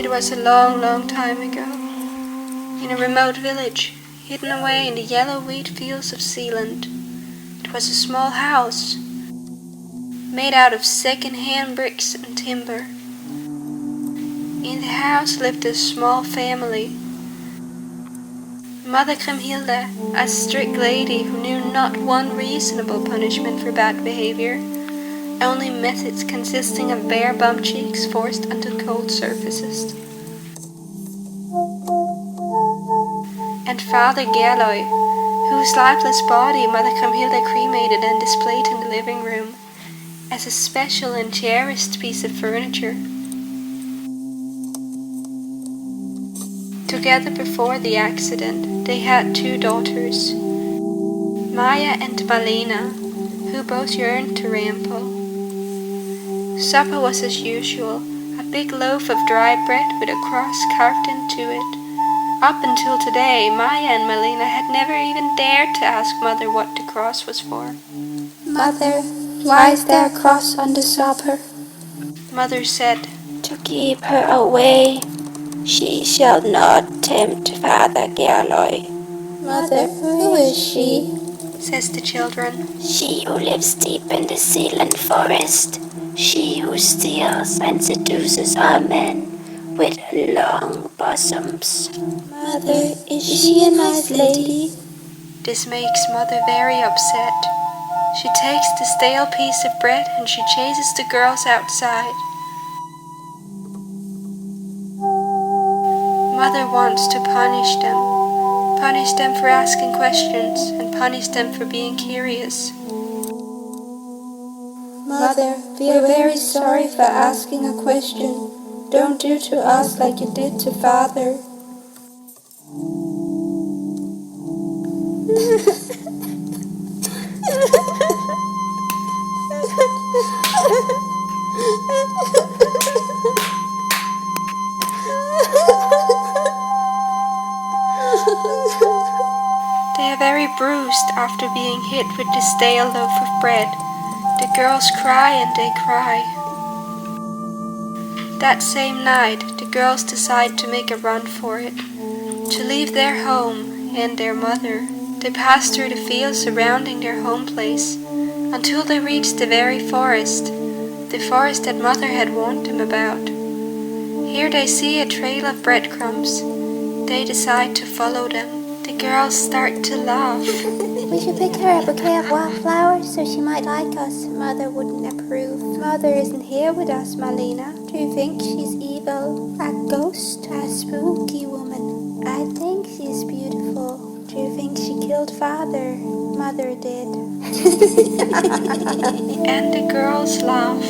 It was a long, long time ago, in a remote village, hidden away in the yellow wheat fields of Zealand. It was a small house, made out of second-hand bricks and timber. In the house lived a small family. Mother Cremhilda, a strict lady who knew not one reasonable punishment for bad behavior, only methods consisting of bare bum cheeks forced onto cold surfaces. And Father Gerløg, whose lifeless body Mother Cremhilda cremated and displayed in the living room as a special and cherished piece of furniture. Together before the accident, they had 2 daughters, Maja and Marlena, who both yearned to ramble. Supper was as usual, a big loaf of dry bread with a cross carved into it. Up until today, Maja and Marlena had never even dared to ask Mother what the cross was for. Mother, why is there a cross on the supper? Mother said, To keep her away. She shall not tempt Father Gerløg. Mother, who is she? Says the children. She who lives deep in the Zealand forest. She who steals and seduces our men with long bosoms. Mother, is she a nice lady? This makes Mother very upset. She takes the stale piece of bread and she chases the girls outside. Mother wants to punish them for asking questions, and punish them for being curious. Mother, we are very sorry for asking a question. Don't do to us like you did to Father. They are very bruised after being hit with the stale loaf of bread. The girls cry and they cry. That same night, the girls decide to make a run for it, to leave their home and their mother. They pass through the fields surrounding their home place, until they reach the very forest, the forest that Mother had warned them about. Here they see a trail of breadcrumbs. They decide to follow them. The girls start to laugh. We should pick her a bouquet of wildflowers so she might like us. Mother wouldn't approve. Mother isn't here with us, Marlena. Do you think she's evil? A ghost? A spooky woman? I think she's beautiful. Do you think she killed Father? Mother did. And the girls laugh.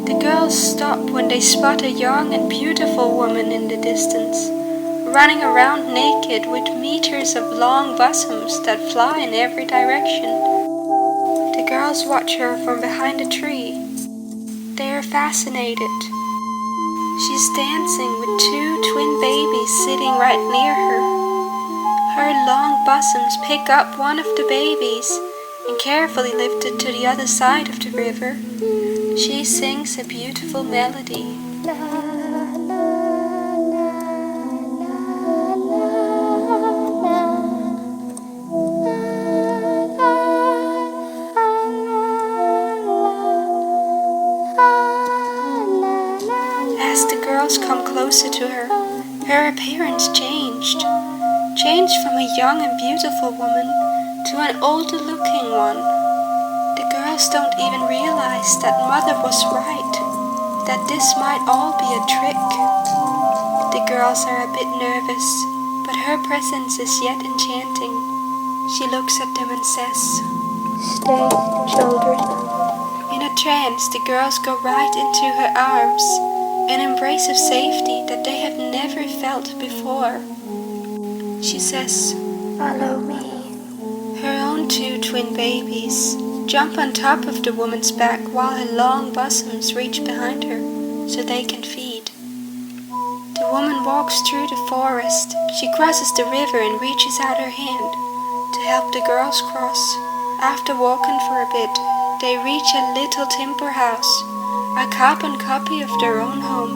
The girls stop when they spot a young and beautiful woman in the distance, running around naked with meters of long bosoms that fly in every direction. The girls watch her from behind a tree. They are fascinated. She's dancing with 2 twin babies sitting right near her. Her long bosoms pick up one of the babies and carefully lift it to the other side of the river. She sings a beautiful melody. As the girls come closer to her, her appearance changed from a young and beautiful woman to an older-looking one. The girls don't even realize that Mother was right, that this might all be a trick. The girls are a bit nervous, but her presence is yet enchanting. She looks at them and says, Stay, children. In a trance, the girls go right into her arms, an embrace of safety that they have never felt before. She says, Follow me. Her own 2 twin babies jump on top of the woman's back while her long bosoms reach behind her so they can feed. The woman walks through the forest. She crosses the river and reaches out her hand to help the girls cross. After walking for a bit, they reach a little timber house, a carbon copy of their own home.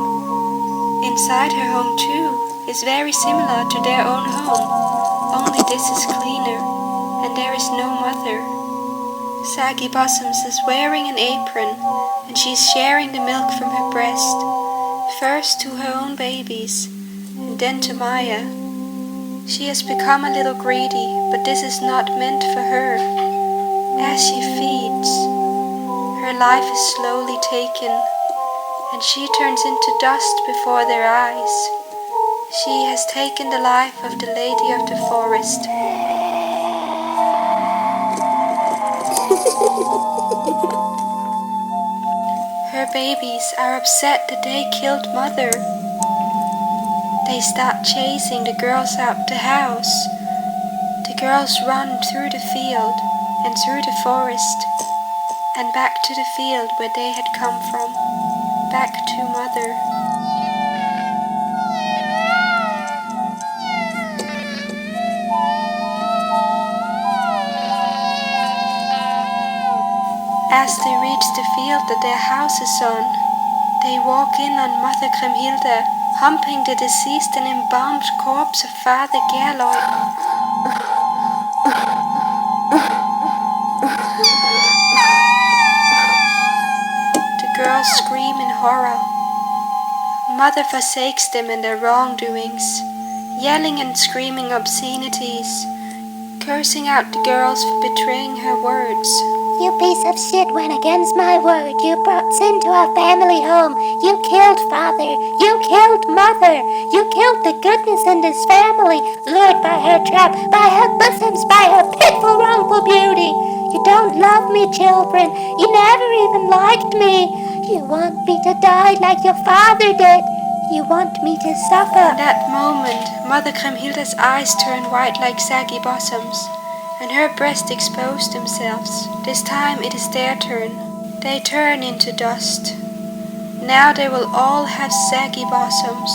Inside her home too is very similar to their own home, only this is cleaner, and there is no mother. Saggy Bosoms is wearing an apron, and she is sharing the milk from her breast, first to her own babies, and then to Maja. She has become a little greedy, but this is not meant for her. As she feeds, her life is slowly taken, and she turns into dust before their eyes. She has taken the life of the lady of the forest. Her babies are upset that they killed mother. They start chasing the girls out the house. The girls run through the field and through the forest and back to the field where they had come from, back to mother. As they reach the field that their house is on, they walk in on Mother Cremhilda, humping the deceased and embalmed corpse of Father Gerløg. The girls scream in horror. Mother forsakes them and their wrongdoings, yelling and screaming obscenities, cursing out the girls for betraying her words. You piece of shit went against my word. You brought sin to our family home. You killed father. You killed mother. You killed the goodness in this family, lured by her trap, by her bosoms, by her pitiful wrongful beauty. You don't love me, children. You never even liked me. You want me to die like your father did. You want me to suffer. In that moment, Mother Cremhilda's eyes turn white like saggy bosoms, and her breasts expose themselves. This time it is their turn. They turn into dust. Now they will all have saggy bosoms.